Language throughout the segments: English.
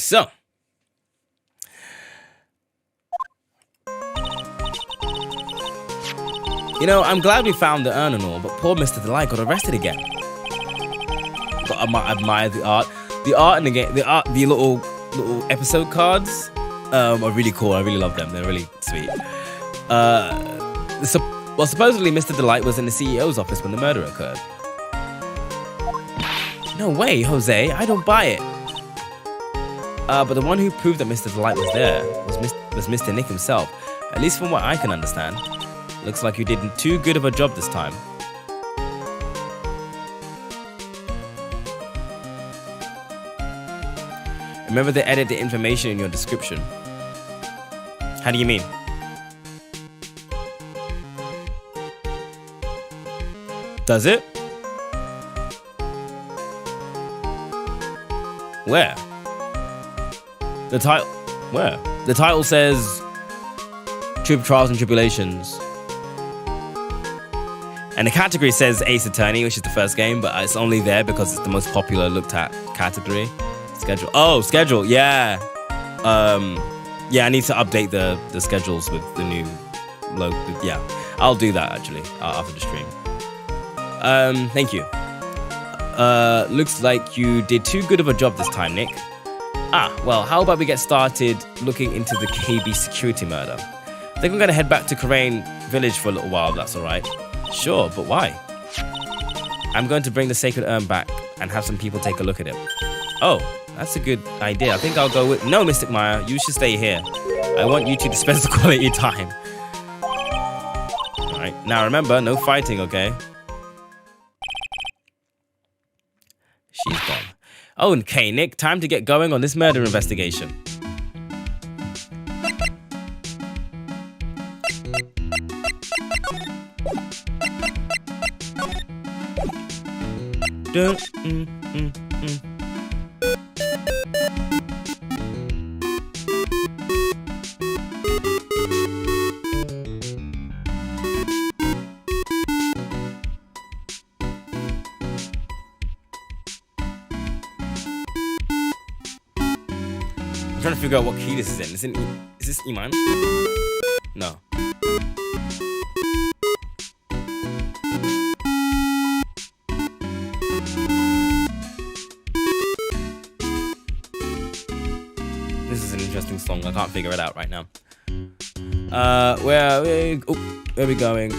So, you know, I'm glad we found the urn and all, but poor Mr. Delight got arrested again. But I admire the art. The art in the game, the little episode cards are really cool. I really love them. They're really sweet. Supposedly Mr. Delight was in the CEO's office when the murder occurred. No way, Jose. I don't buy it. But the one who proved that Mr. Delight was there was Mr. Nick himself. At least from what I can understand. Looks like you did too good of a job this time. Remember to edit the information in your description. How do you mean? Does it? Where? The title. Where? The title says Trials and Tribulations. And the category says Ace Attorney, which is the first game, but it's only there because it's the most popular looked at category. Schedule. Oh, schedule. Yeah. Yeah, I need to update the schedules with the new logo. Yeah, I'll do that actually after the stream. Thank you. Looks like you did too good of a job this time, Nick. Well, how about we get started looking into the KB security murder? I think I'm gonna head back to Crane Village for a little while, if that's alright. Sure, but why? I'm going to bring the sacred urn back and have some people take a look at it. Oh, that's a good idea. I think I'll go with... No, Mystic Maya, you should stay here. I want you to dispense the quality time. Alright, now remember, no fighting, okay? She's gone. Oh, okay, Nick, time to get going on this murder investigation. I'm trying to figure out what key this is in. Is this E minor? No. This is an interesting song. I can't figure it out right now. Where are we going?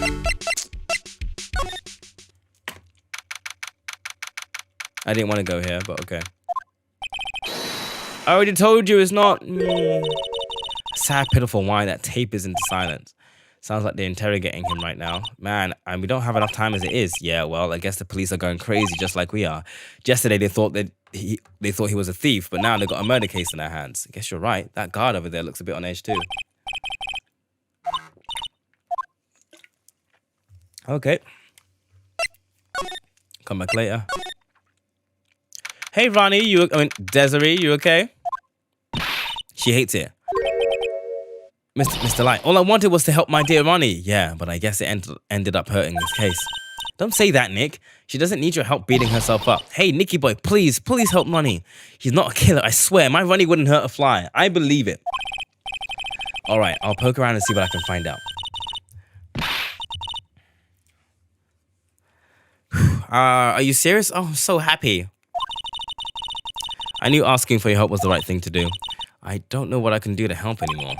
I didn't want to go here, but okay. I already told you it's not. Sad, pitiful whine that tapers into silence. Sounds like they're interrogating him right now. Man, and we don't have enough time as it is. Yeah, well, I guess the police are going crazy just like we are. Yesterday they thought he was a thief, but now they've got a murder case in their hands. I guess you're right. That guard over there looks a bit on edge too. Okay. Come back later. Hey, Ronnie, Desiree, you okay? She hates it. Mr. Light, all I wanted was to help my dear Ronnie. Yeah, but I guess it ended up hurting this case. Don't say that, Nick. She doesn't need your help beating herself up. Hey, Nicky boy, please help Ronnie. He's not a killer, I swear. My Ronnie wouldn't hurt a fly. I believe it. All right, I'll poke around and see what I can find out. Are you serious? Oh, I'm so happy. I knew asking for your help was the right thing to do. I don't know what I can do to help anymore.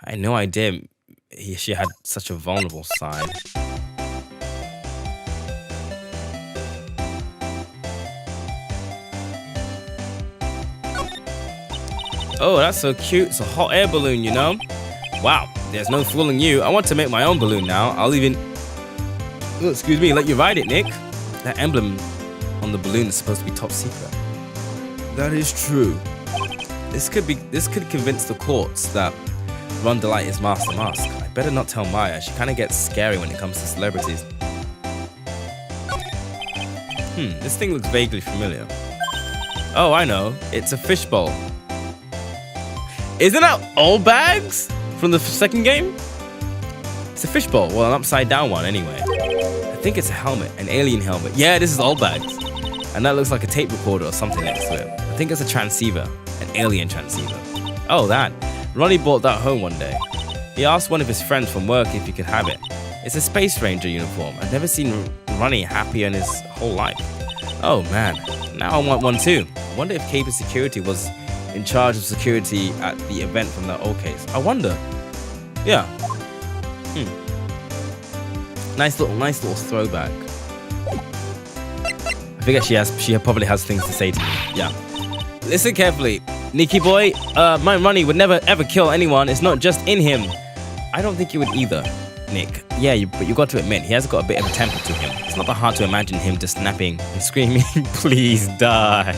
I had no idea she had such a vulnerable side. Oh, that's so cute. It's a hot air balloon, you know? Wow, there's no fooling you. I want to make my own balloon now. I'll even... Oh, excuse me, let you ride it, Nick. That emblem on the balloon is supposed to be top secret. That is true. This could convince the courts that Ron Delight is Master Mask. I better not tell Maya. She kind of gets scary when it comes to celebrities. This thing looks vaguely familiar. Oh, I know. It's a fishbowl. Isn't that old bags from the second game? It's a fishbowl. Well, an upside down one anyway. I think it's a helmet, an alien helmet. Yeah, this is old bags. And that looks like a tape recorder or something next to it. I think it's a transceiver. An alien transceiver. Oh, that. Ronnie brought that home one day. He asked one of his friends from work if he could have it. It's a Space Ranger uniform. I've never seen Ronnie happier in his whole life. Oh man, now I want one too. I wonder if KB Security was in charge of security at the event from that old case. I wonder. Yeah. Nice little throwback. I figure she probably has things to say to me. Yeah. Listen carefully. Nicky boy, my Ronnie would never ever kill anyone. It's not just in him. I don't think he would either, Nick. Yeah, but you got to admit, he has got a bit of a temper to him. It's not that hard to imagine him just snapping and screaming, please die.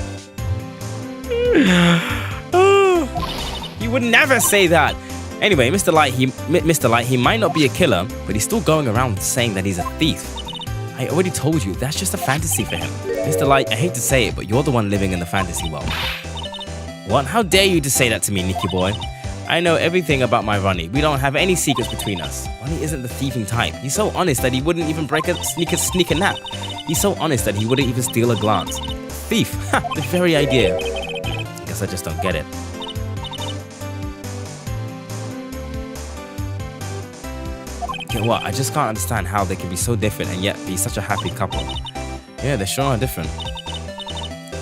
You would never say that. Anyway, Mr. Light, he might not be a killer, but he's still going around saying that he's a thief. I already told you, that's just a fantasy for him. Mr. Light, I hate to say it, but you're the one living in the fantasy world. What? How dare you to say that to me, Nicky boy? I know everything about my Ronnie. We don't have any secrets between us. Ronnie isn't the thieving type. He's so honest that he wouldn't even sneak a nap. He's so honest that he wouldn't even steal a glance. Thief. Ha! The very idea. Guess I just don't get it. Okay, what? I just can't understand how they can be so different and yet be such a happy couple. Yeah, they sure are different.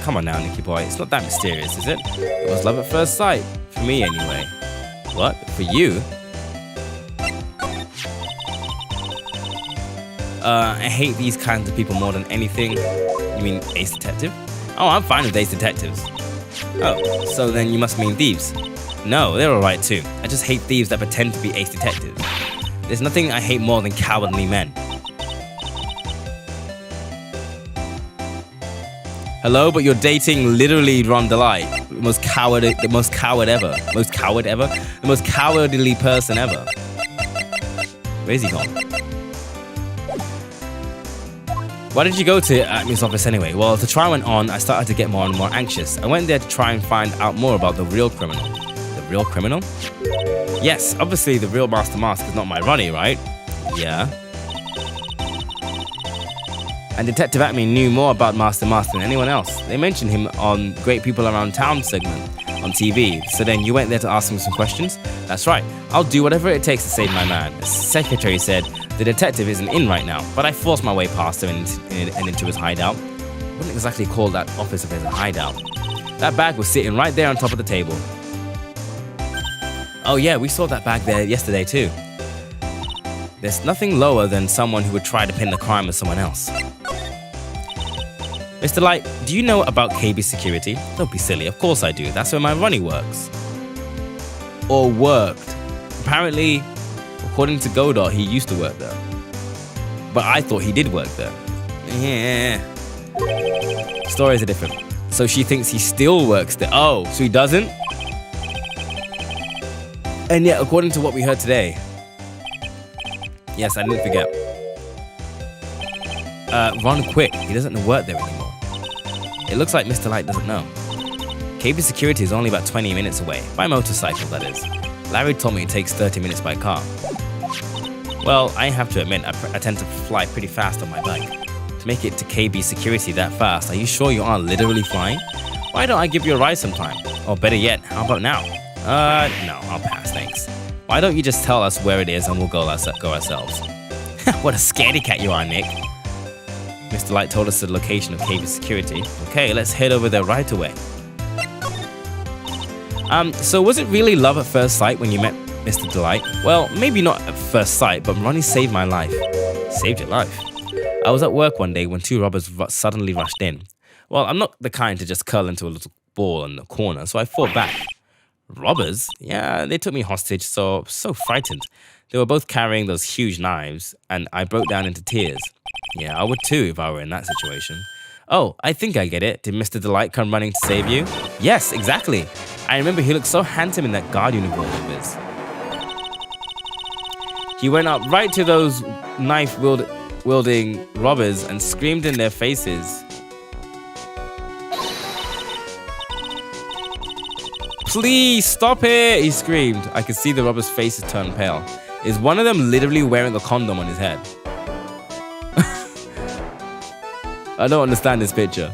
Come on now, Nicky boy. It's not that mysterious, is it? It was love at first sight. For me, anyway. What? For you? I hate these kinds of people more than anything. You mean Ace Detective? Oh, I'm fine with Ace Detectives. Oh, so then you must mean thieves. No, they're alright too. I just hate thieves that pretend to be Ace Detectives. There's nothing I hate more than cowardly men. Hello, but you're dating literally Ron DeLite, the most coward ever, the most cowardly person ever. Where's he gone? Why did you go to Acme's office anyway? Well, as the trial went on, I started to get more and more anxious. I went there to try and find out more about the real criminal. The real criminal? Yes, obviously the real Master Mask is not my Ronnie, right? Yeah. And Detective Acme knew more about Master Mask than anyone else. They mentioned him on Great People Around Town segment on TV. So then you went there to ask him some questions? That's right. I'll do whatever it takes to save my man. The secretary said the detective isn't in right now, but I forced my way past him and into his hideout. I wouldn't exactly call that office of his a hideout. That bag was sitting right there on top of the table. Oh yeah, we saw that bag there yesterday too. There's nothing lower than someone who would try to pin the crime on someone else. Mr. Light, do you know about KB Security? Don't be silly, of course I do. That's where my Ronnie works. Or worked. Apparently, according to Godot, he used to work there. But I thought he did work there. Yeah. Stories are different. So she thinks he still works there. Oh, so he doesn't? And yet, according to what we heard today, yes, I didn't forget. Ron quit. He doesn't work there anymore. It looks like Mr. Light doesn't know. KB Security is only about 20 minutes away. By motorcycle, that is. Larry told me it takes 30 minutes by car. Well, I have to admit, I tend to fly pretty fast on my bike. To make it to KB Security that fast, are you sure you aren't literally flying? Why don't I give you a ride sometime? Or better yet, how about now? No, I'll pass, thanks. Why don't you just tell us where it is and we'll go ourselves? What a scaredy cat you are, Nick. Mr. Light told us the location of KB Security. Okay, let's head over there right away. So was it really love at first sight when you met Mr. Delight? Well, maybe not at first sight, but Ronnie saved my life. Saved your life? I was at work one day when two robbers suddenly rushed in. Well, I'm not the kind to just curl into a little ball in the corner, so I fought back. Robbers? Yeah, they took me hostage, so frightened. They were both carrying those huge knives, and I broke down into tears. Yeah, I would too if I were in that situation. Oh, I think I get it. Did Mr. Delight come running to save you? Yes, exactly. I remember he looked so handsome in that guard uniform of his. He went up right to those knife-wielding robbers and screamed in their faces. Please stop it, he screamed. I could see the robbers' faces turn pale. Is one of them literally wearing a condom on his head? I don't understand this picture.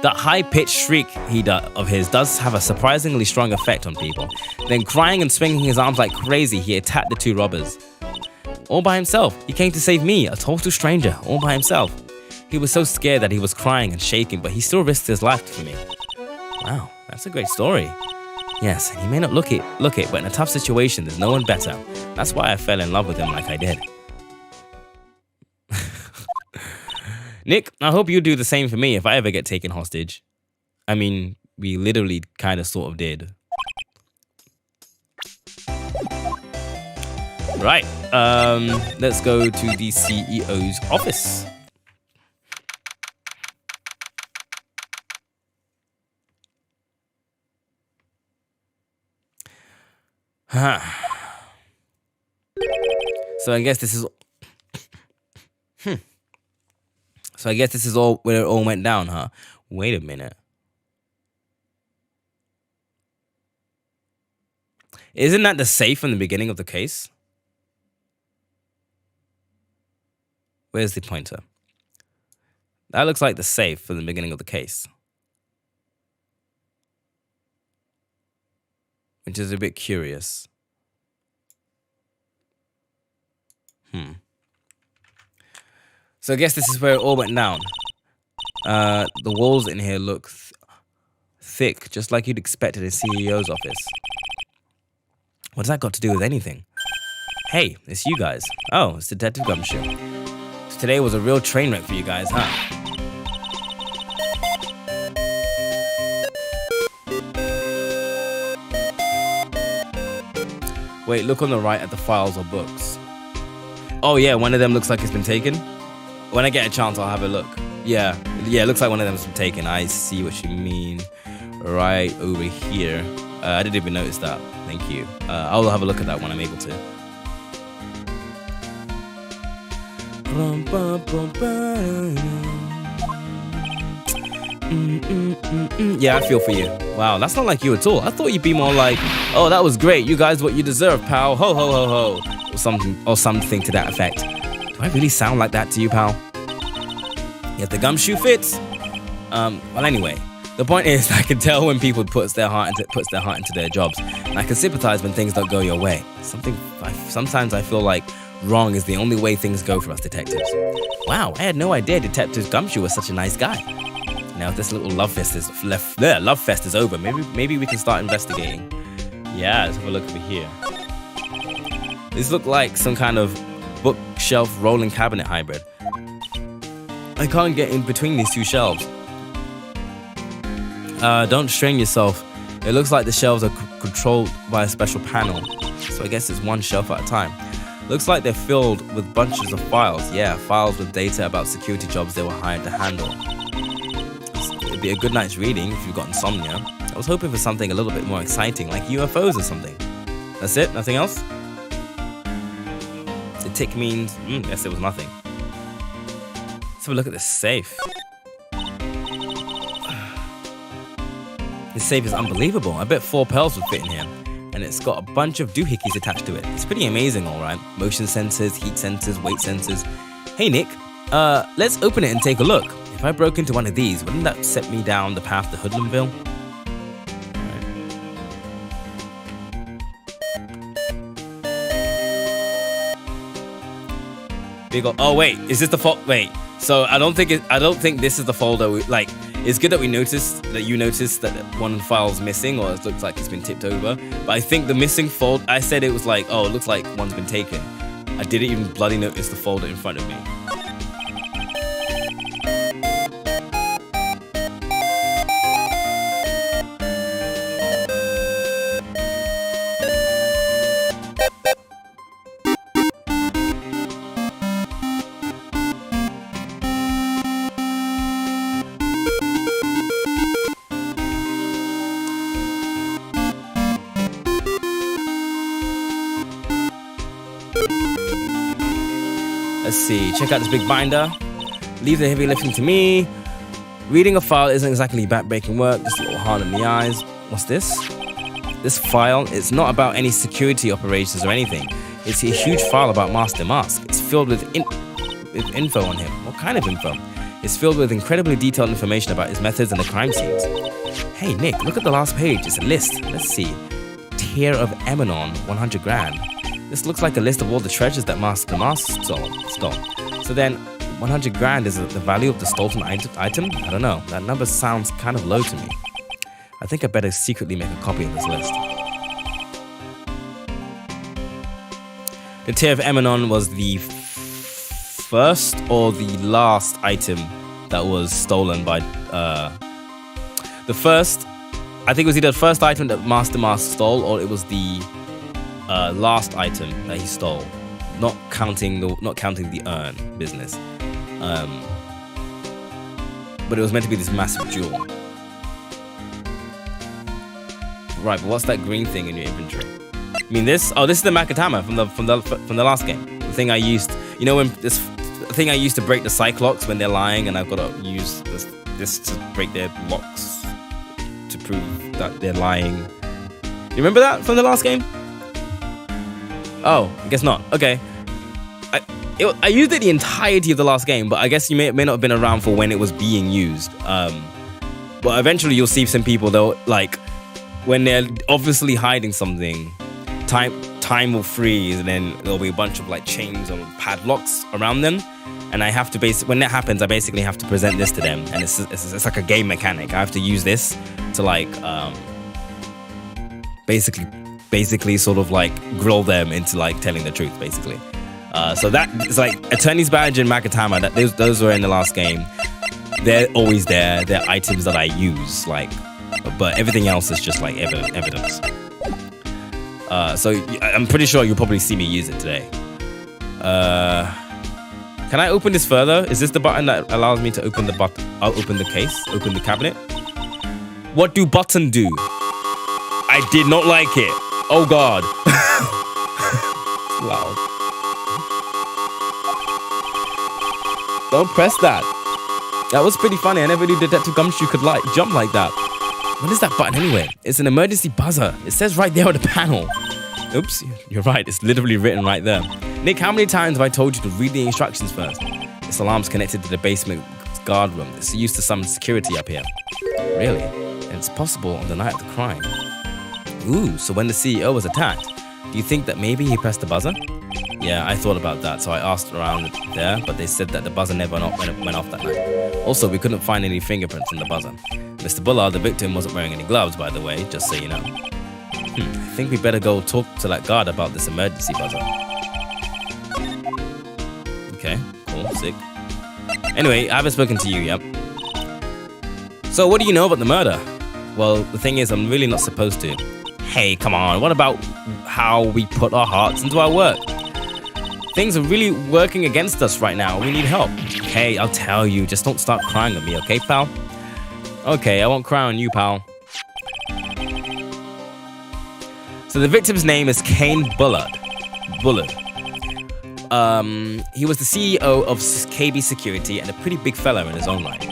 That high-pitched shriek of his does have a surprisingly strong effect on people. Then crying and swinging his arms like crazy, he attacked the two robbers. All by himself. He came to save me, a total stranger, all by himself. He was so scared that he was crying and shaking, but he still risked his life for me. Wow, that's a great story. Yes, he may not look it, but in a tough situation, there's no one better. That's why I fell in love with him like I did. Nick, I hope you do the same for me if I ever get taken hostage. I mean, we literally kind of sort of did. Right, let's go to the CEO's office. So I guess this is... So I guess this is all where it all went down, huh? Wait a minute. Isn't that the safe from the beginning of the case? Where's the pointer? That looks like the safe from the beginning of the case. Which is a bit curious. So I guess this is where it all went down. The walls in here look thick, just like you'd expect at a CEO's office. What's that got to do with anything? Hey, it's you guys. Oh, it's Detective Gumshoe. So today was a real train wreck for you guys, huh? Wait, look on the right at the files or books. Oh yeah, one of them looks like it's been taken. When I get a chance, I'll have a look. Yeah, it looks like one of them's been taken. I see what you mean. Right over here. I didn't even notice that. Thank you. I'll have a look at that when I'm able to. Yeah, I feel for you. Wow, that's not like you at all. I thought you'd be more like, oh, that was great. You guys, what you deserve, pal. Ho, ho, ho, ho. Or something to that effect. Do I really sound like that to you, pal? If the gumshoe fits. Well, anyway, the point is, I can tell when people puts their heart into their jobs, and I can sympathize when things don't go your way. Sometimes I feel like wrong is the only way things go for us detectives. Wow, I had no idea Detective Gumshoe was such a nice guy. Now, if this little love fest is over, maybe we can start investigating. Yeah, let's have a look over here. These look like some kind of bookshelf rolling cabinet hybrid. I can't get in between these two shelves. Don't strain yourself. It looks like the shelves are controlled by a special panel. So I guess it's one shelf at a time. Looks like they're filled with bunches of files. Yeah, files with data about security jobs they were hired to handle. It'd be a good night's reading if you've got insomnia. I was hoping for something a little bit more exciting, like UFOs or something. That's it? Nothing else? The tick means... yes, there was nothing. Let's have a look at this safe. This safe is unbelievable. I bet 4 pearls would fit in here. And it's got a bunch of doohickeys attached to it. It's pretty amazing, alright. Motion sensors, heat sensors, weight sensors. Hey, Nick. Let's open it and take a look. If I broke into one of these, wouldn't that set me down the path to Hoodlumville? Big oh wait, is this the fault? Wait, so I don't think this is the folder. It's good that you noticed that one file's missing, or it looks like it's been tipped over. But I think the missing folder. I said it was like, oh, it looks like one's been taken. I didn't even bloody notice the folder in front of me. Let's see, check out this big binder. Leave the heavy lifting to me. Reading a file isn't exactly back-breaking work, just a little hard on the eyes. What's this? This file, it's not about any security operations or anything. It's a huge file about Master Mask. It's filled with info on him. What kind of info? is filled with incredibly detailed information about his methods and the crime scenes. Hey Nick, look at the last page. It's a list. Let's see. Tier of Emanon, 100 grand. This looks like a list of all the treasures that Master stole. So then, 100 grand is the value of the stolen item? I don't know. That number sounds kind of low to me. I think I better secretly make a copy of this list. The Tier of Emanon was the first or the last item that was stolen by the first. I think it was either the first item that Master stole, or it was the last item that he stole, not counting the urn business. But it was meant to be this massive jewel. Right, but what's that green thing in your inventory? I mean this. Oh, this is the Makatama from the last game. The thing I used, you know, when this thing I used to break the Cyclops when they're lying, and I've got to use this to break their locks to prove that they're lying. You remember that from the last game? Oh, I guess not. Okay. I used it the entirety of the last game, but I guess you may not have been around for when it was being used. But eventually you'll see some people, they'll like, when they're obviously hiding something, time will freeze, and then there'll be a bunch of like chains or padlocks around them. And I have to when that happens, I basically have to present this to them. And it's like a game mechanic. I have to use this to like, basically sort of like grill them into like telling the truth, basically. So that is like Attorney's Badge and Makatama, those were in the last game. They're always there. They're items that I use, like, but everything else is just like evidence. So I'm pretty sure you'll probably see me use it today. Can I open this further? Is this the button that allows me to open the case, open the cabinet? What do button do? I did not like it. Oh God. Loud. Don't press that. That was pretty funny. I never knew Detective Gumshoe could like jump like that. What is that button anyway? It's an emergency buzzer. It says right there on the panel. Oops, you're right. It's literally written right there. Nick, how many times have I told you to read the instructions first? This alarm's connected to the basement guard room. It's used to summon security up here. Really? And it's possible on the night of the crime. Ooh, so when the CEO was attacked, do you think that maybe he pressed the buzzer? Yeah, I thought about that, so I asked around there, but they said that the buzzer never went off that night. Also, we couldn't find any fingerprints on the buzzer. Mr. Bullard, the victim, wasn't wearing any gloves, by the way, just so you know. I think we better go talk to that guard about this emergency buzzer. Okay, cool, sick. Anyway, I haven't spoken to you yet. So what do you know about the murder? Well, the thing is, I'm really not supposed to. Hey, come on, what about how we put our hearts into our work? Things are really working against us right now. We need help. Hey, I'll tell you, just don't start crying on me, okay, pal? Okay, I won't cry on you, pal. So the victim's name is Kane Bullard. He was the CEO of KB Security and a pretty big fellow in his own right.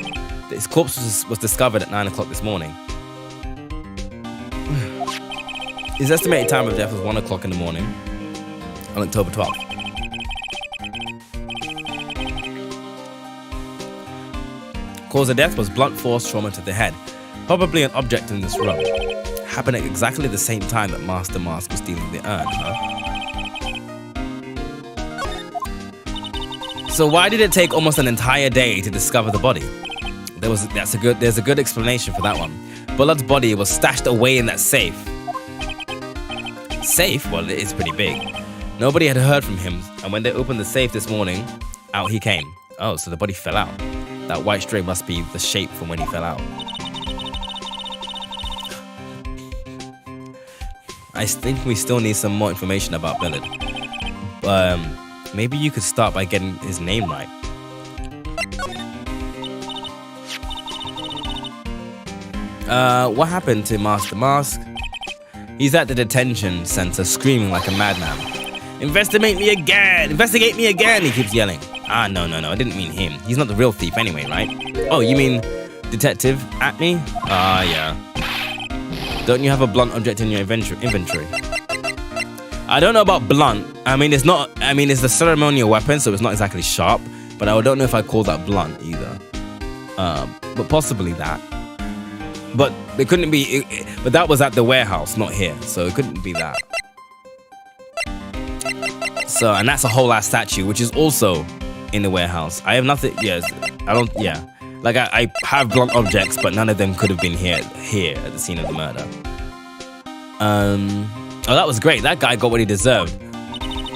His corpse was discovered at 9 o'clock this morning. His estimated time of death was 1 o'clock in the morning on October 12th. Cause of death was blunt force trauma to the head, probably an object in this room. Happened at exactly the same time that Master Mask was stealing the urn, huh? So why did it take almost an entire day to discover the body? There's a good explanation for that one. Bullard's body was stashed away in that safe. Safe? Well, it is pretty big. Nobody had heard from him, and when they opened the safe this morning, out he came. Oh, so the body fell out. That white string must be the shape from when he fell out. I think we still need some more information about Bullard. Maybe you could start by getting his name right. What happened to Master Mask? He's at the detention center screaming like a madman. Investigate me again! Investigate me again! He keeps yelling. Ah, no, I didn't mean him. He's not the real thief anyway, right? Oh, you mean Detective Atney? Ah, yeah. Don't you have a blunt object in your inventory? I don't know about blunt. It's the ceremonial weapon, so it's not exactly sharp, but I don't know if I call that blunt either. but possibly that. But it couldn't be. But that was at the warehouse, not here, so it couldn't be that. So, and that's a whole ass statue, which is also in the warehouse. I have nothing. Yes, I don't. Yeah, like I have blunt objects, but none of them could have been here at the scene of the murder. Oh, that was great. That guy got what he deserved.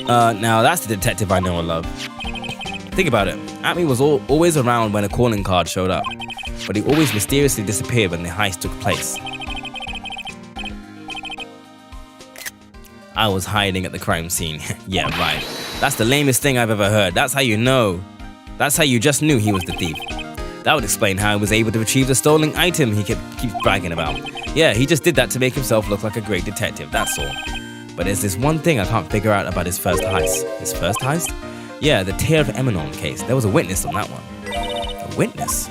Now that's the detective I know and love. Think about it. Atmi was always around when a calling card showed up, but he always mysteriously disappeared when the heist took place. I was hiding at the crime scene. Yeah, right. That's the lamest thing I've ever heard. That's how you know. That's how you just knew he was the thief. That would explain how he was able to retrieve the stolen item he keeps bragging about. Yeah, he just did that to make himself look like a great detective, that's all. But there's this one thing I can't figure out about his first heist. His first heist? Yeah, the Tear of Emanon case. There was a witness on that one. A witness?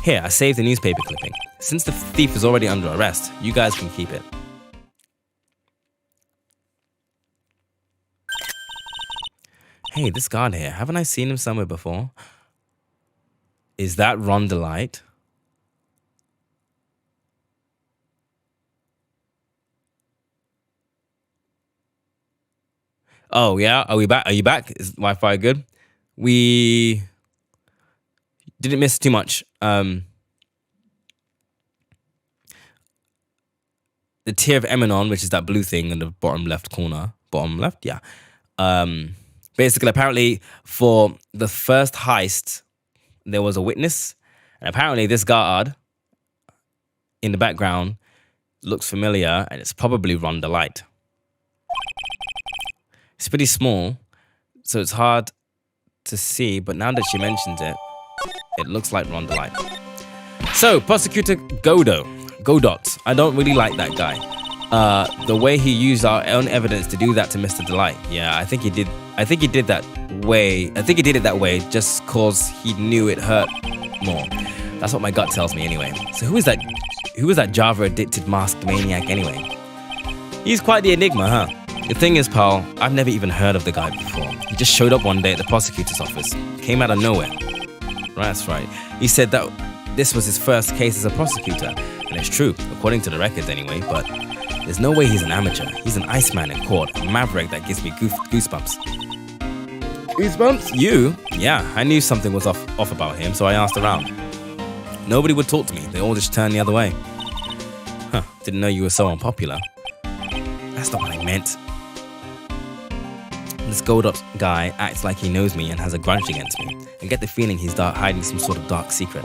Here, I saved the newspaper clipping. Since the thief is already under arrest, you guys can keep it. Hey, this guard here, haven't I seen him somewhere before? Is that Ron Delight? Oh, yeah? Are we back? Are you back? Is Wi-Fi good? We didn't miss too much. The Tear of Emanon, which is that blue thing in the bottom left corner. Bottom left? Yeah. Basically, apparently, for the first heist, there was a witness. And apparently, this guard in the background looks familiar, and it's probably Ron Delight. It's pretty small, so it's hard to see, but now that she mentions it, it looks like Ron Delight. So, Prosecutor Godot. I don't really like that guy. The way he used our own evidence to do that to Mr. Delight. Yeah, I think he did it that way just cause he knew it hurt more. That's what my gut tells me anyway. So who is that Java addicted masked maniac anyway? He's quite the enigma, huh? The thing is, pal, I've never even heard of the guy before. He just showed up one day at the prosecutor's office. Came out of nowhere. That's right. He said that this was his first case as a prosecutor. And it's true, according to the records anyway, but there's no way he's an amateur. He's an Iceman in court, a maverick that gives me goosebumps. Goosebumps? You? Yeah, I knew something was off about him, so I asked around. Nobody would talk to me. They all just turned the other way. Huh, didn't know you were so unpopular. That's not what I meant. This Godot guy acts like he knows me and has a grudge against me. I get the feeling he's hiding some sort of dark secret.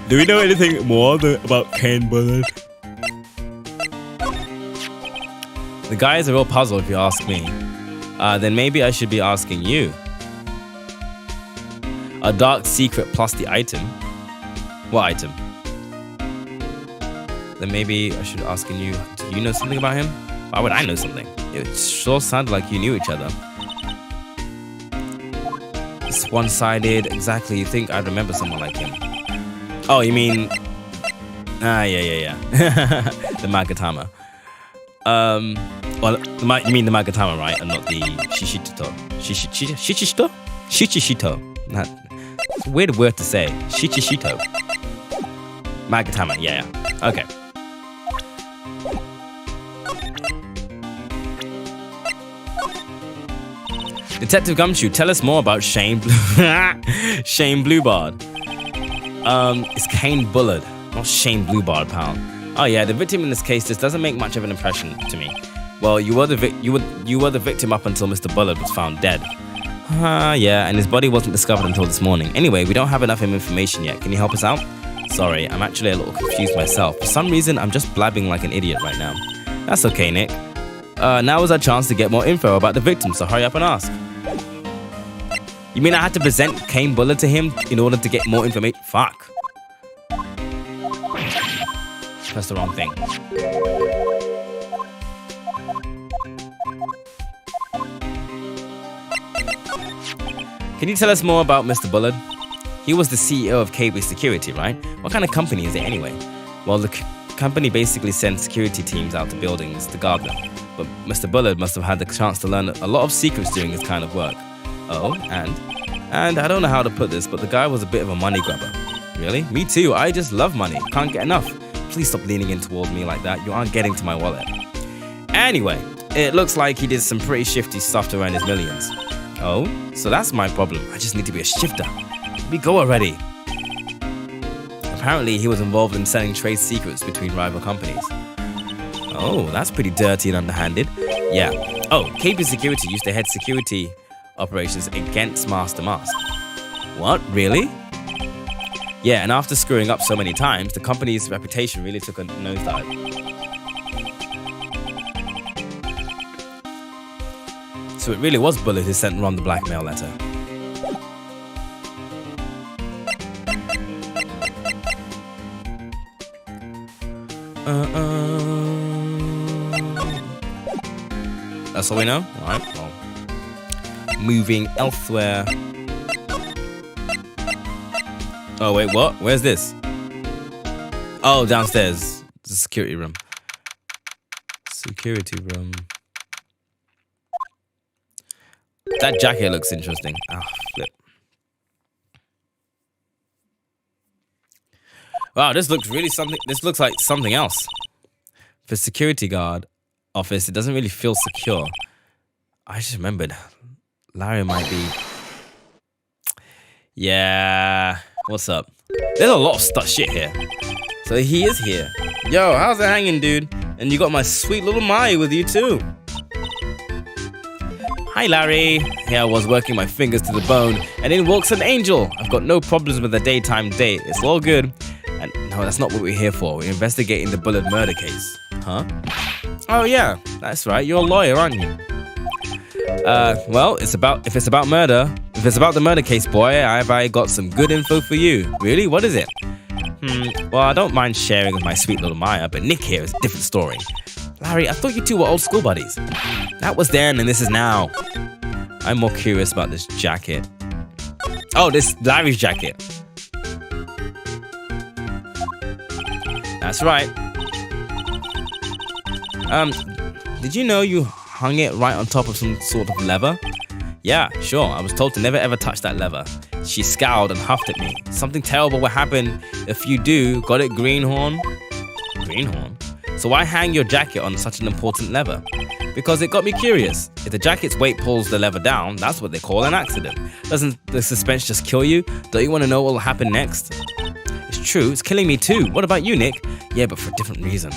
Do we know anything more about Kane Bullard? The guy is a real puzzle if you ask me. Then maybe I should be asking you. A dark secret plus the item. What item? Then maybe I should ask you, do you know something about him? Why would I know something? It sure sounded like you knew each other. It's one-sided. Exactly, you think I'd remember someone like him. Oh, you mean... yeah. The Magatama. Well, you mean the Magatama, right? And not the Shishito. Shishito? It's a weird word to say. Shishito. Magatama, yeah. Okay. Detective Gumshoe, tell us more about Shane Bluebard. It's Kane Bullard, not Shane Bluebard, pal. Oh yeah, the victim in this case just doesn't make much of an impression to me. Well, you were the victim up until Mr. Bullard was found dead. Yeah, and his body wasn't discovered until this morning. Anyway, we don't have enough information yet. Can you help us out? Sorry, I'm actually a little confused myself. For some reason, I'm just blabbing like an idiot right now. That's okay, Nick. Now is our chance to get more info about the victim, so hurry up and ask. You mean I had to present Kane Bullard to him in order to get more information? Fuck. That's the wrong thing. Can you tell us more about Mr. Bullard? He was the CEO of KB Security, right? What kind of company is it anyway? Well, company basically sends security teams out to buildings to guard them. But Mr. Bullard must have had the chance to learn a lot of secrets doing his kind of work. Oh, and I don't know how to put this, but the guy was a bit of a money grabber. Really? Me too. I just love money. Can't get enough. Please stop leaning in towards me like that. You aren't getting to my wallet. Anyway, it looks like he did some pretty shifty stuff to earn his millions. Oh, so that's my problem. I just need to be a shifter. Let me go already. Apparently, he was involved in selling trade secrets between rival companies. Oh, that's pretty dirty and underhanded. Yeah. Oh, KP Security used to head security operations against Master Mask. What? Really? Yeah, and after screwing up so many times, the company's reputation really took a nosedive. So it really was Bullard who sent Ron the blackmail letter. That's all we know? Alright, well. Moving elsewhere. Oh, wait, what? Where's this? Oh, downstairs. The security room. Security room. That jacket looks interesting. Ah, flip. Wow, this looks really something. This looks like something else. For security guard office, it doesn't really feel secure. I just remembered. Larry might be. Yeah. What's up? There's a lot of shit here. So he is here. Yo, how's it hanging, dude? And you got my sweet little Mai with you too. Hi, Larry. Here I was working my fingers to the bone, and in walks an angel. I've got no problems with the daytime date. It's all good. And no, that's not what we're here for. We're investigating the Bullard murder case. Huh? Oh yeah, that's right. You're a lawyer, aren't you? Well, if it's about murder, if it's about the murder case, boy, I got some good info for you. Really? What is it? Well, I don't mind sharing with my sweet little Maya, but Nick here is a different story. Larry, I thought you two were old school buddies. That was then and this is now. I'm more curious about this jacket. Oh, this Larry's jacket. That's right. Did you know you hung it right on top of some sort of lever? Yeah, sure. I was told to never ever touch that lever. She scowled and huffed at me. Something terrible will happen if you do. Got it, Greenhorn? Greenhorn? So why hang your jacket on such an important lever? Because it got me curious. If the jacket's weight pulls the lever down, that's what they call an accident. Doesn't the suspense just kill you? Don't you want to know what will happen next? It's true, it's killing me too. What about you, Nick? Yeah, but for a different reason.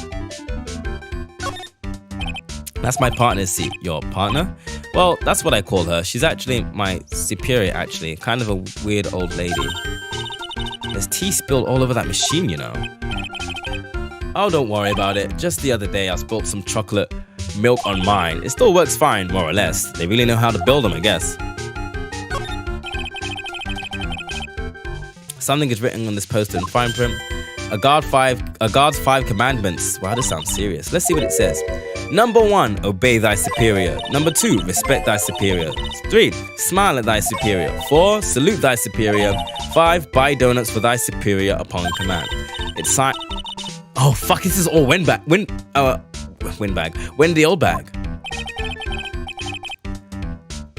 That's my partner's seat. Your partner? Well, that's what I call her. She's actually my superior, actually. Kind of a weird old lady. There's tea spilled all over that machine, you know. Oh, don't worry about it. Just the other day, I spilled some chocolate milk on mine. It still works fine, more or less. They really know how to build them, I guess. Something is written on this poster in fine print. A guard's 5 commandments. Wow, this sounds serious. Let's see what it says. Number 1, obey thy superior. Number 2, respect thy superior. 3, smile at thy superior. 4, salute thy superior. 5, buy donuts for thy superior upon command. It's signed. Oh fuck! This is all Windbag. Wendy old bag.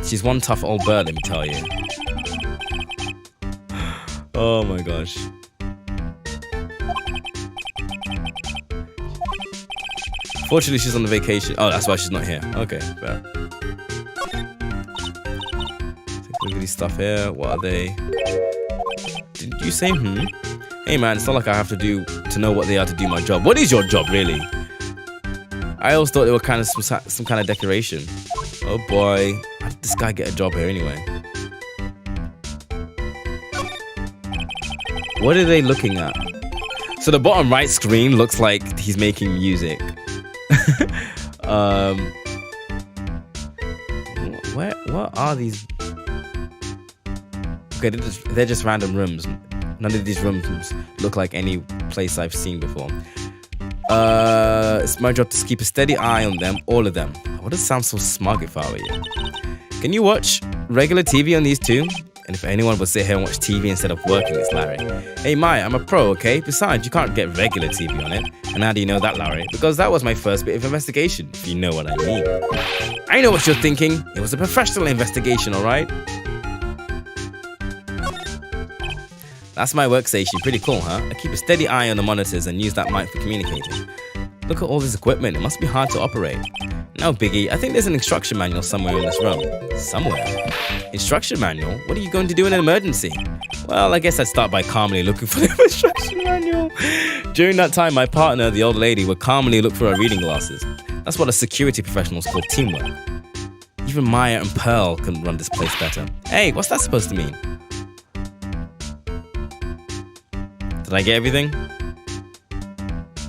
She's one tough old bird, let me tell you. Oh my gosh. Fortunately, she's on the vacation. Oh, that's why she's not here. Okay, fair. Take a look at these stuff here. What are they? Did you say Hey man, it's not like I have to know what they are to do my job. What is your job, really? I always thought they were kind of some kind of decoration. Oh boy, how did this guy get a job here anyway? What are they looking at? So the bottom right screen looks like he's making music. What are these? Okay, they're just random rooms. None of these rooms look like any place I've seen before. It's my job to keep a steady eye on them, all of them. What does sound so smug if I were you? Can you watch regular TV on these two? And if anyone would sit here and watch TV instead of working, it's Larry. Hey Maya, I'm a pro, okay? Besides, you can't get regular TV on it. And how do you know that, Larry? Because that was my first bit of investigation, if you know what I mean. I know what you're thinking. It was a professional investigation, alright? That's my workstation. Pretty cool, huh? I keep a steady eye on the monitors and use that mic for communicating. Look at all this equipment. It must be hard to operate. No biggie. I think there's an instruction manual somewhere in this room. Somewhere? Instruction manual? What are you going to do in an emergency? Well, I guess I'd start by calmly looking for the instruction manual. During that time, my partner, the old lady, would calmly look for her reading glasses. That's what a security professionals call teamwork. Even Maya and Pearl couldn't run this place better. Hey, what's that supposed to mean? Did I get everything?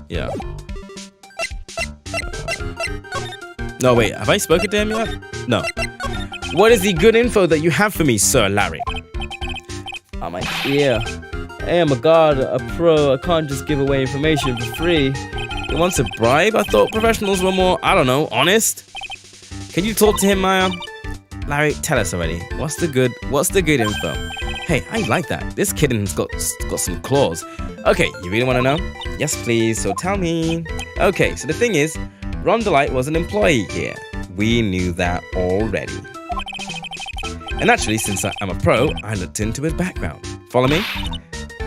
Yeah. No, wait, have I spoken to him yet? No. What is the good info that you have for me, Sir Larry? Oh, my ear. Hey, I'm a god, a pro. I can't just give away information for free. He wants a bribe? I thought professionals were more, I don't know, honest. Can you talk to him, Maya? Larry, tell us already. What's the good info? Hey, I like that. This kitten's got some claws. Okay, you really want to know? Yes, please. So tell me. Okay, so the thing is, Ron Delight was an employee here. We knew that already. And actually, since I'm a pro, I looked into his background. Follow me?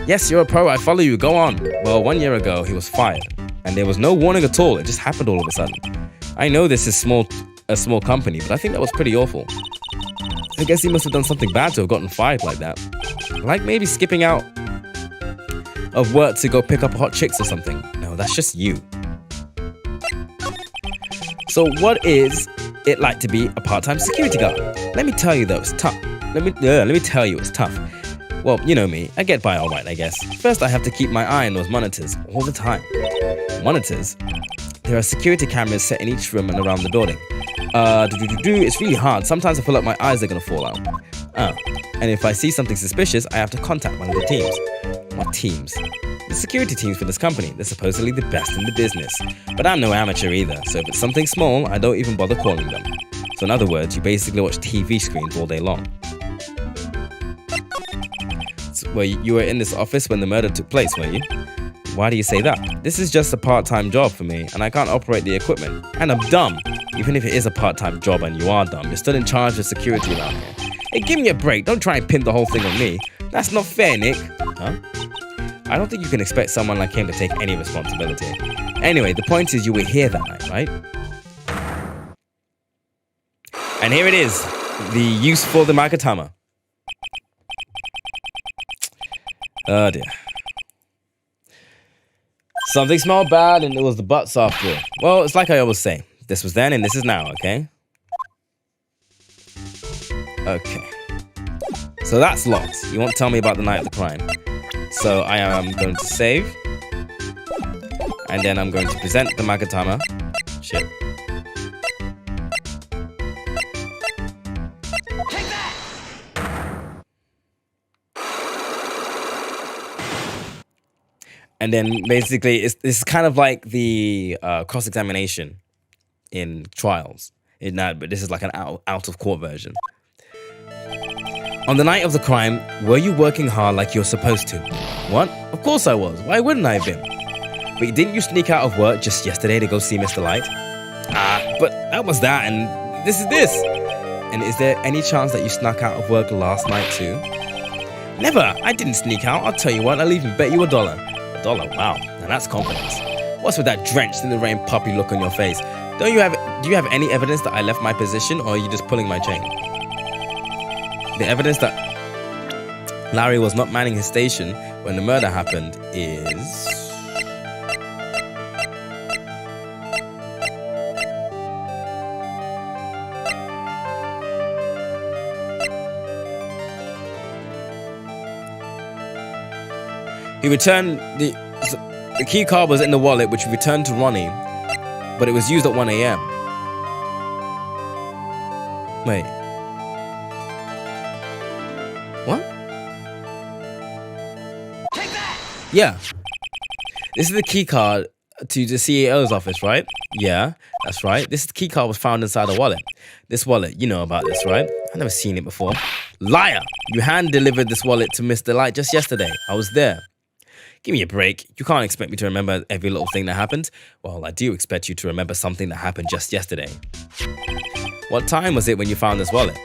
Yes, you're a pro. I follow you. Go on. Well, 1 year ago, he was fired. And there was no warning at all. It just happened all of a sudden. I know this is a small company, but I think that was pretty awful. I guess he must have done something bad to have gotten fired like that. Like maybe skipping out of work to go pick up hot chicks or something. No, that's just you. So what is it like to be a part-time security guard? Let me tell you though, it's tough. Let me tell you it's tough. Well, you know me, I get by alright, I guess. First, I have to keep my eye on those monitors all the time. Monitors? There are security cameras set in each room and around the building. It's really hard. Sometimes I feel like my eyes are gonna fall out. And if I see something suspicious, I have to contact one of the teams. What teams? The security teams for this company. They're supposedly the best in the business. But I'm no amateur either, so if it's something small, I don't even bother calling them. So in other words, you basically watch TV screens all day long. So, well, you were in this office when the murder took place, were you? Why do you say that? This is just a part-time job for me, and I can't operate the equipment. And I'm dumb. Even if it is a part-time job and you are dumb, you're still in charge of security around here. Hey, give me a break. Don't try and pin the whole thing on me. That's not fair, Nick. Huh? I don't think you can expect someone like him to take any responsibility. Anyway, the point is you were here that night, right? And here it is. The use for the Magatama. Oh dear. Something smelled bad and it was the butts after all. Well, it's like I always say. This was then and this is now, okay? Okay. So that's locked. You won't tell me about the night of the crime. So I am going to save. And then I'm going to present the Magatama. Shit. Take that! And then basically, this is kind of like the cross-examination in trials. But this is like an out-of-court version. On the night of the crime, were you working hard like you're supposed to? What? Of course I was. Why wouldn't I have been? But didn't you sneak out of work just yesterday to go see Mr. Light? But that was that, and this is this. And is there any chance that you snuck out of work last night too? Never. I didn't sneak out. I'll tell you what, I'll even bet you $1. $1? Wow. Now that's confidence. What's with that drenched in the rain puppy look on your face? Do you have any evidence that I left my position, or are you just pulling my chain? The evidence that Larry was not manning his station when the murder happened is... He returned the key card was in the wallet, which he returned to Ronnie, but it was used at 1 a.m. Wait. What? Take that! Yeah. This is the key card To the CEO's office, right? Yeah, that's right. This key card was found inside a wallet. This wallet, you know about this, right? I've never seen it before. Liar! You hand-delivered this wallet to Mr. Light just yesterday. I was there. Give me a break. You can't expect me to remember every little thing that happened. Well, I do expect you to remember something that happened just yesterday. What time was it when you found this wallet?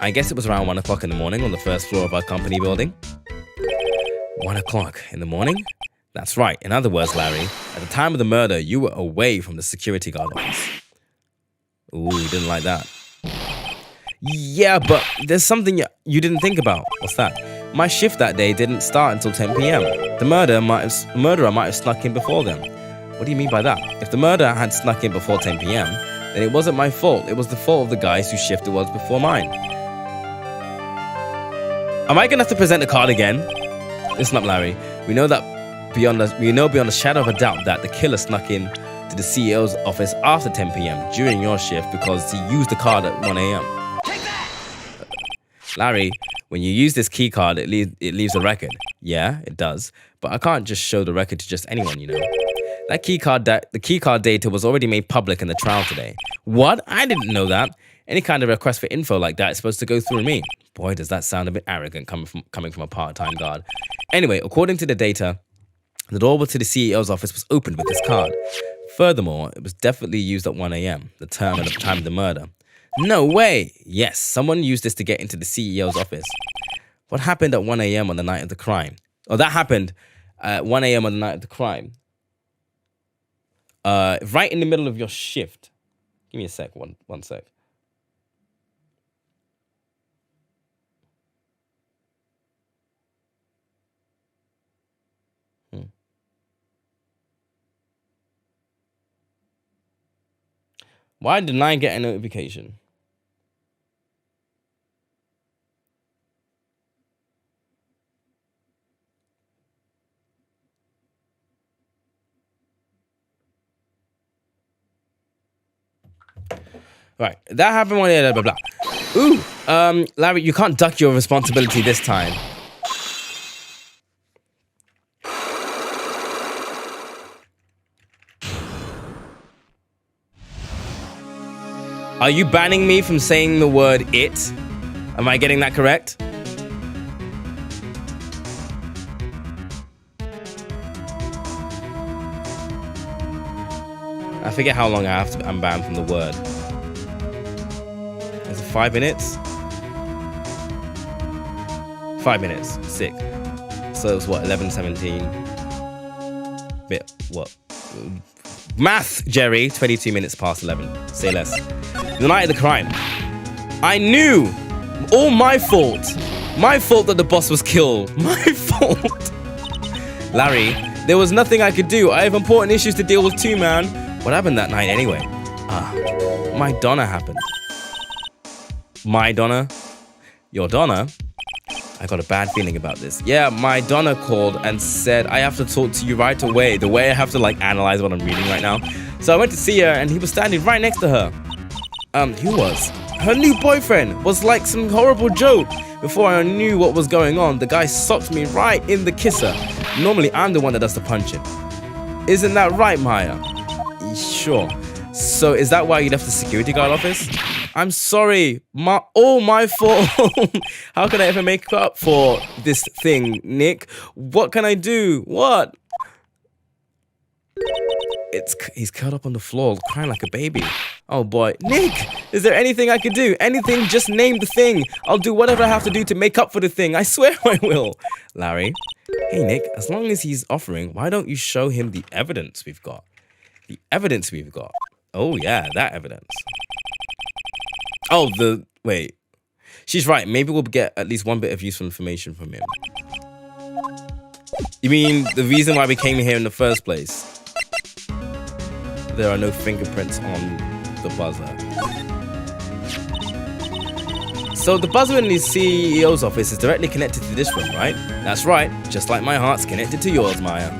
I guess it was around 1 o'clock in the morning on the first floor of our company building. 1 o'clock in the morning? That's right. In other words, Larry, at the time of the murder, you were away from the security guard office. Ooh, you didn't like that. Yeah, but there's something you didn't think about. What's that? My shift that day didn't start until 10 p.m. The murderer might have snuck in before then. What do you mean by that? If the murderer had snuck in before 10 p.m., then it wasn't my fault. It was the fault of the guys whose shift it was before mine. Am I going to have to present the card again? Listen up, Larry. We know beyond a shadow of a doubt that the killer snuck in to the CEO's office after 10 p.m. during your shift because he used the card at 1 a.m. Larry, when you use this key card, it leaves a record. Yeah, it does. But I can't just show the record to just anyone, you know. The key card data was already made public in the trial today. What? I didn't know that. Any kind of request for info like that is supposed to go through me. Boy, does that sound a bit arrogant coming from a part-time guard. Anyway, according to the data, the door to the CEO's office was opened with this card. Furthermore, it was definitely used at 1 a.m., the time of the murder. No way! Yes, someone used this to get into the CEO's office. What happened at 1 a.m. on the night of the crime? Oh, that happened at 1 a.m. on the night of the crime. Right in the middle of your shift. Give me a sec, one sec. Why didn't I get a notification? Right, that happened one day, blah, blah, blah. Ooh, Larry, you can't duck your responsibility this time. Are you banning me from saying the word it? Am I getting that correct? I forget how long I'm banned from the word. Is it 5 minutes? 5 minutes. Sick. So it's what, 11:17? Bit, what? Math, Jerry. 22 minutes past 11. Say less. The night of the crime. I knew! All my fault! My fault that the boss was killed. My fault! Larry, there was nothing I could do. I have important issues to deal with too, man. What happened that night anyway? My Donna happened. My Donna? Your Donna? I got a bad feeling about this. Yeah, my Donna called and said I have to talk to you right away. The way I have to analyze what I'm reading right now. So I went to see her and he was standing right next to her. Who was? Her new boyfriend was like some horrible joke. Before I knew what was going on, the guy socked me right in the kisser. Normally, I'm the one that does the punching. Isn't that right, Maya? Sure. So is that why you left the security guard office? I'm sorry. All my fault. How can I ever make up for this thing, Nick? What can I do? What? He's curled up on the floor, crying like a baby. Oh boy. Nick, is there anything I could do? Anything, just name the thing. I'll do whatever I have to do to make up for the thing. I swear I will. Larry. Hey Nick, as long as he's offering, why don't you show him the evidence we've got? The evidence we've got. Oh yeah, that evidence. Oh, wait. She's right. Maybe we'll get at least one bit of useful information from him. You mean the reason why we came here in the first place? There are no fingerprints on the buzzer. So the buzzer in the CEO's office is directly connected to this room, right? That's right. Just like my heart's connected to yours, Maya.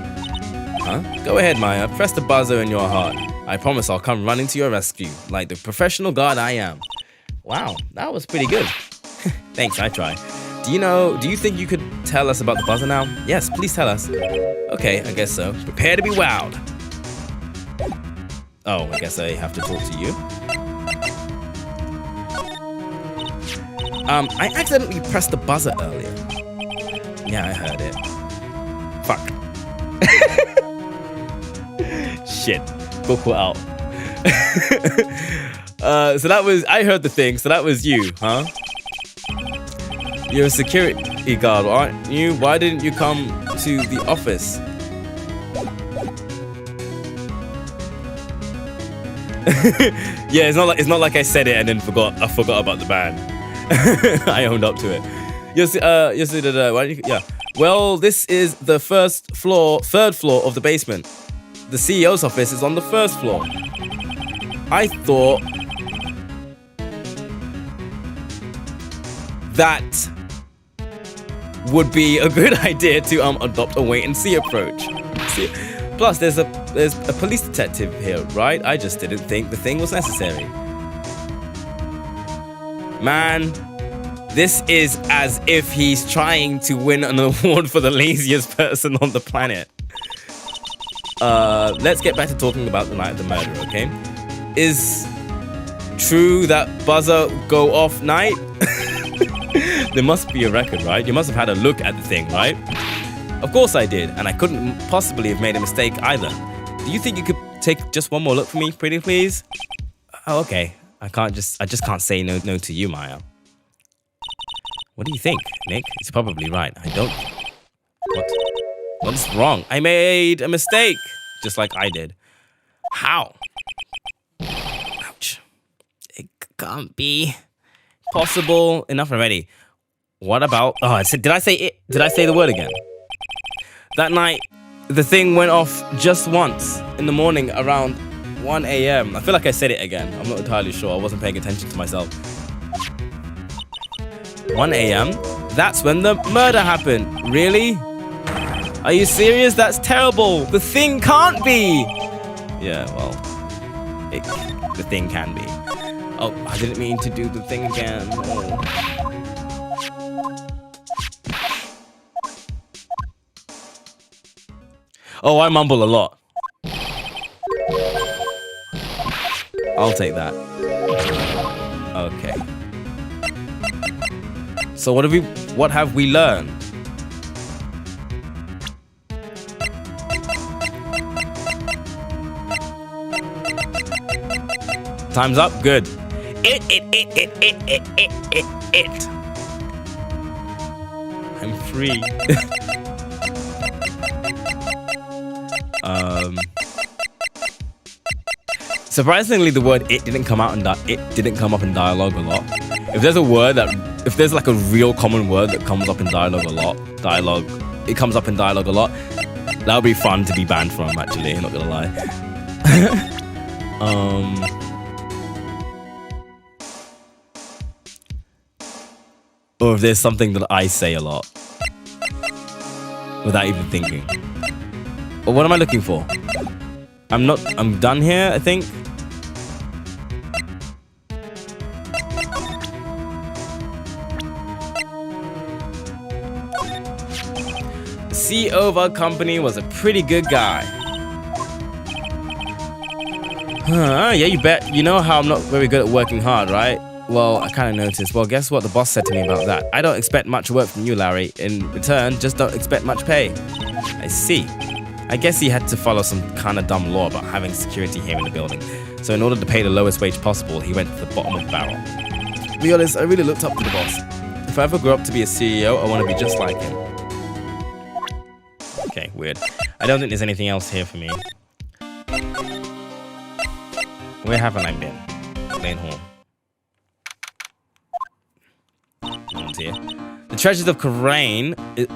Huh? Go ahead, Maya. Press the buzzer in your heart. I promise I'll come running to your rescue, like the professional guard I am. Wow, that was pretty good. Thanks, I try. Do you think you could tell us about the buzzer now? Yes, please tell us. Okay, I guess so. Prepare to be wowed. Oh, I guess I have to talk to you. I accidentally pressed the buzzer earlier. Yeah, I heard it. Fuck. Shit. Go call out. So that was, I heard the thing, so that was you, huh? You're a security guard, aren't you? Why didn't you come to the office? Yeah, it's not like I said it and then I forgot about the band. I owned up to it. Yes, why did you, yeah. Well, this is the third floor of the basement. The CEO's office is on the first floor. I thought that would be a good idea to adopt a wait and see approach. Plus, there's a police detective here, right? I just didn't think the thing was necessary. Man, this is as if he's trying to win an award for the laziest person on the planet. Let's get back to talking about the night of the murder, okay? Is true that buzzer go off night? There must be a record, right? You must have had a look at the thing, right? Of course I did, and I couldn't possibly have made a mistake either. Do you think you could take just one more look for me, pretty please? Oh, okay. I just can't say no to you, Maya. What do you think, Nick? He's probably right. I don't... What's wrong? I made a mistake, just like I did. How? Ouch. It can't be possible. Enough already. What about... Oh, I said, did I say it? Did I say the word again? That night, the thing went off just once in the morning around 1 a.m. I feel like I said it again. I'm not entirely sure. I wasn't paying attention to myself. 1 a.m.? That's when the murder happened. Really? Are you serious? That's terrible. The thing can't be. Yeah, well, the thing can be. Oh, I didn't mean to do the thing again. Oh, I mumble a lot. I'll take that. Okay. So what have we learned? Time's up. Good. It. I'm free. Surprisingly, the word "it" didn't come up in dialogue a lot. If there's like a real common word that comes up in dialogue a lot, it comes up in dialogue a lot. That would be fun to be banned from. Actually, I'm not gonna lie. Or if there's something that I say a lot without even thinking. Well, what am I looking for? I'm done here, I think. The CEO of our company was a pretty good guy. Yeah, you bet. You know how I'm not very good at working hard, right? Well, I kind of noticed. Well, guess what the boss said to me about that? I don't expect much work from you, Larry. In return, just don't expect much pay. I see. I guess he had to follow some kind of dumb law about having security here in the building. So in order to pay the lowest wage possible, he went to the bottom of the barrel. To be honest, I really looked up to the boss. If I ever grow up to be a CEO, I want to be just like him. Okay, weird. I don't think there's anything else here for me. Where haven't I been? Lane Hall. No one's here. The Treasures of Karain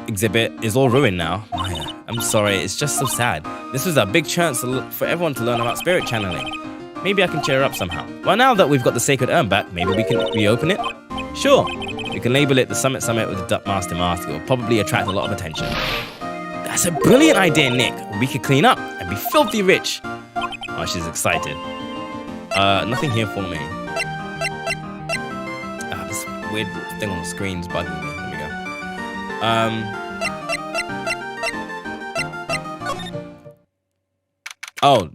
exhibit is all ruined now. Maya, I'm sorry, it's just so sad. This was a big chance for everyone to learn about spirit channeling. Maybe I can cheer her up somehow. Well, now that we've got the Sacred Urn back, maybe we can reopen it? Sure. We can label it the Summit with the Duck Master Mask. It will probably attract a lot of attention. That's a brilliant idea, Nick. We could clean up and be filthy rich. Oh, she's excited. Nothing here for me. This weird thing on the screen's bugging me. There we go. Oh,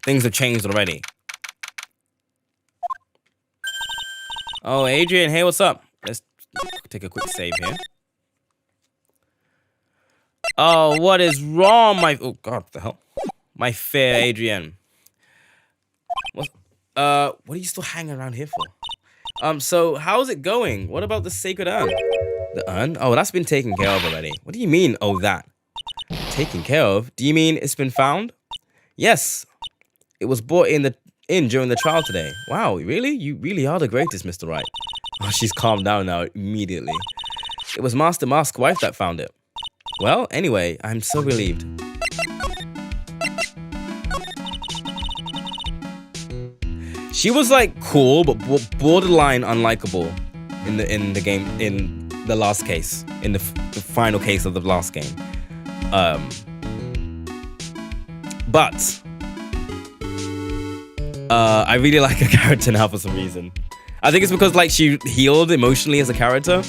Things have changed already. Oh, Adrian, hey, what's up? Let's take a quick save here. Oh, what is wrong, oh God, what the hell? My fair Adrian. What are you still hanging around here for? So how's it going? What about the sacred urn? The urn? Oh, that's been taken care of already. What do you mean, oh, that? Taken care of? Do you mean it's been found? Yes. It was brought in during the trial today. Wow, really? You really are the greatest, Mr. Wright. Oh, she's calmed down now immediately. It was Master Mask's wife that found it. Well, anyway, I'm so relieved. She was like cool, but borderline unlikable in the game, in the last case, in the final case of the last game. But I really like her character now for some reason. I think it's because like she healed emotionally as a character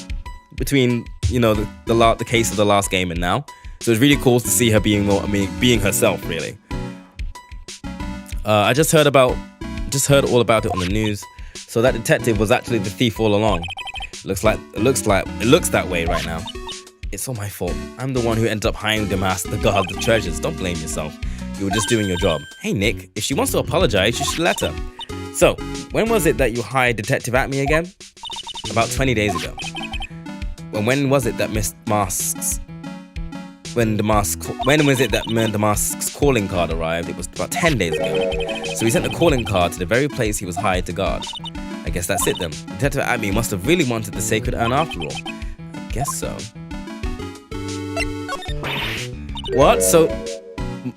between, you know, the case of the last game and now. So it's really cool to see her being being herself, really. I just heard all about it on the news. So that detective was actually the thief all along. It looks that way right now. It's all my fault. I'm the one who ended up hiring the master to guard the treasures. Don't blame yourself. You were just doing your job. Hey, Nick, if she wants to apologize, you should let her. So, when was it that you hired Detective Acme again? About 20 days ago. When was it that when the mask's calling card arrived? It was about 10 days ago. So he sent a calling card to the very place he was hired to guard. I guess that's it then. Detective Acme must have really wanted the sacred urn after all. I guess so. What? So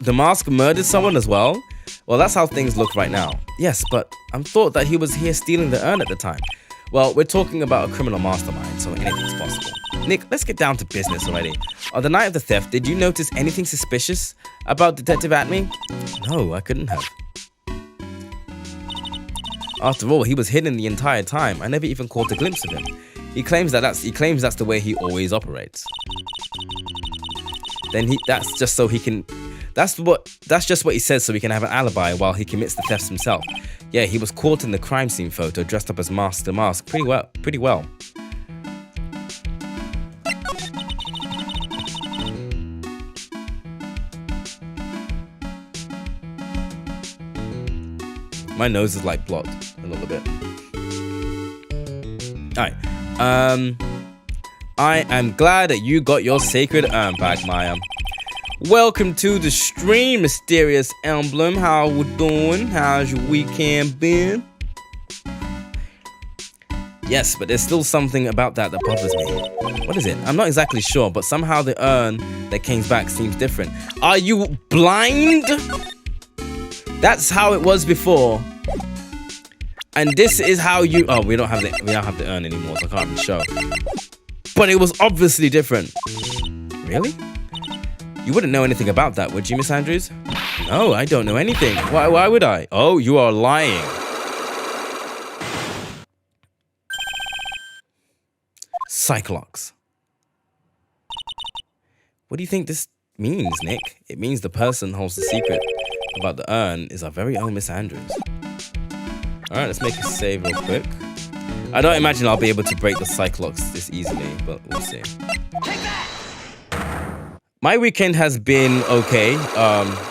the mask murdered someone as well? Well, that's how things look right now. Yes, but I thought that he was here stealing the urn at the time. Well, we're talking about a criminal mastermind, so anything's possible. Nick, let's get down to business already. On the night of the theft, did you notice anything suspicious about Detective Acme? No, I couldn't have. After all, he was hidden the entire time. I never even caught a glimpse of him. He claims that's the way he always operates. Then that's just what he says so he can have an alibi while he commits the thefts himself. Yeah, he was caught in the crime scene photo dressed up as Master Mask pretty well. My nose is like blocked a little bit. Alright. I am glad that you got your sacred urn back, Maya. Welcome to the stream, Mysterious Emblem. How we doing? How's your weekend been? Yes, but there's still something about that bothers me. What is it? I'm not exactly sure, but somehow the urn that came back seems different. Are you blind? That's how it was before. And this is how you... Oh, we don't have the urn anymore, so I can't even show. But it was obviously different. Really? You wouldn't know anything about that, would you, Miss Andrews? No, I don't know anything. Why would I? Oh, you are lying. Cyclops. What do you think this means, Nick? It means the person who holds the secret about the urn is our very own Miss Andrews. Alright, let's make a save real quick. I don't imagine I'll be able to break the Cyclops this easily, but we'll see. My weekend has been okay.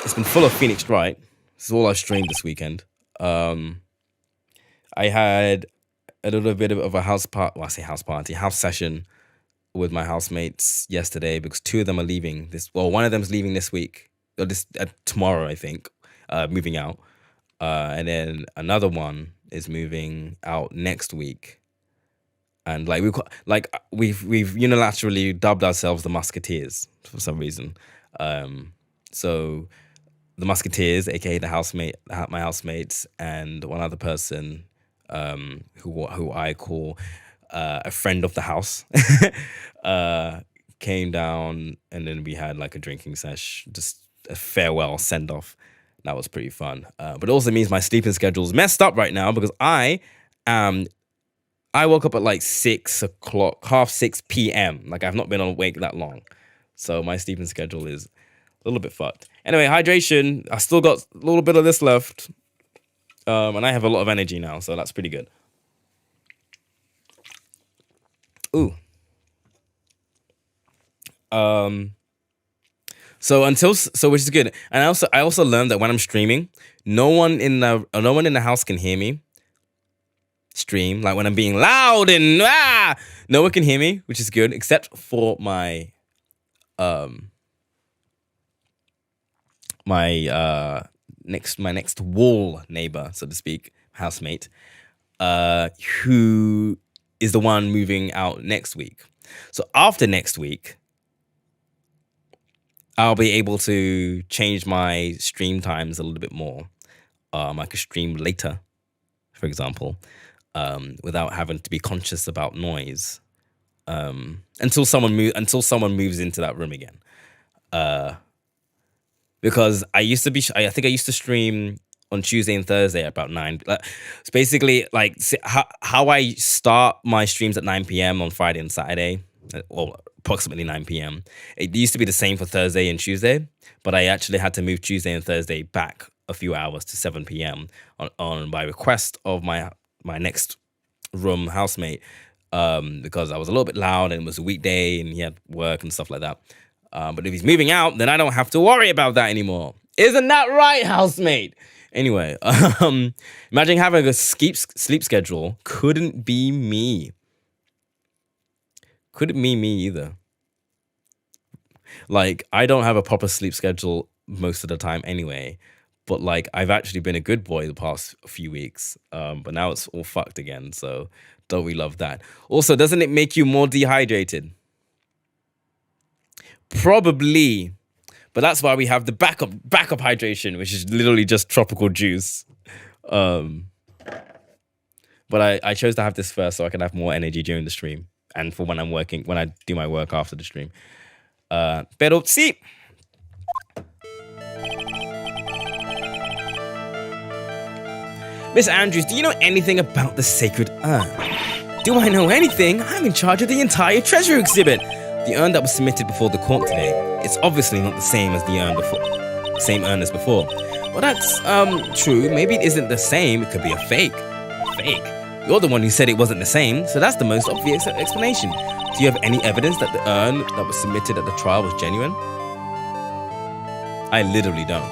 It's been full of Phoenix Wright. This is all I streamed this weekend. I had a little bit of a house session with my housemates yesterday because two of them are leaving one of them is leaving this week, or tomorrow, I think, moving out. And then another one is moving out next week. And we've unilaterally dubbed ourselves the Musketeers for some reason. So the Musketeers, aka my housemates, and one other person, who I call a friend of the house, came down, and then we had like a drinking sesh, just a farewell send off. That was pretty fun. But it also means my sleeping schedule's messed up right now because I woke up at like 6 o'clock, 6 p.m. Like I've not been awake that long. So my sleeping schedule is A little bit fucked. Anyway, hydration. I still got a little bit of this left. And I have a lot of energy now, so that's pretty good. Ooh. So which is good. And I also learned that when I'm streaming, no one in the house can hear me stream. Like when I'm being loud and no one can hear me, which is good, except for my next wall neighbor, so to speak, housemate, who is the one moving out next week. So after next week, I'll be able to change my stream times a little bit more. I could stream later, for example, without having to be conscious about noise until someone moves into that room again. Because I think I used to stream on Tuesday and Thursday at about 9. It's basically like how I start my streams at 9 p.m. on Friday and Saturday, or approximately 9 p.m. It used to be the same for Thursday and Tuesday, but I actually had to move Tuesday and Thursday back a few hours to 7 p.m. on by request of my next room housemate, because I was a little bit loud and it was a weekday and he had work and stuff like that. But if he's moving out, then I don't have to worry about that anymore. Isn't that right, housemate? Anyway, imagine having a sleep schedule. Couldn't be me. Couldn't be me either. Like, I don't have a proper sleep schedule most of the time anyway. But, like, I've actually been a good boy the past few weeks. But now it's all fucked again. So, don't we love that? Also, doesn't it make you more dehydrated? Probably. But that's why we have the backup hydration, which is literally just tropical juice. But I chose to have this first so I can have more energy during the stream. And for when I do my work after the stream. Pero sí. Miss Andrews, do you know anything about the sacred urn? Do I know anything? I'm in charge of the entire treasure exhibit. The urn that was submitted before the court today. It's obviously not the same as the urn before. Same urn as before. Well, that's true. Maybe it isn't the same. It could be a fake. Fake? You're the one who said it wasn't the same, so that's the most obvious explanation. Do you have any evidence that the urn that was submitted at the trial was genuine? I literally don't.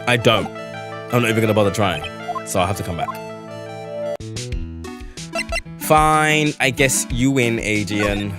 I don't. I'm not even gonna bother trying, so I'll have to come back. Fine, I guess you win, Adrian.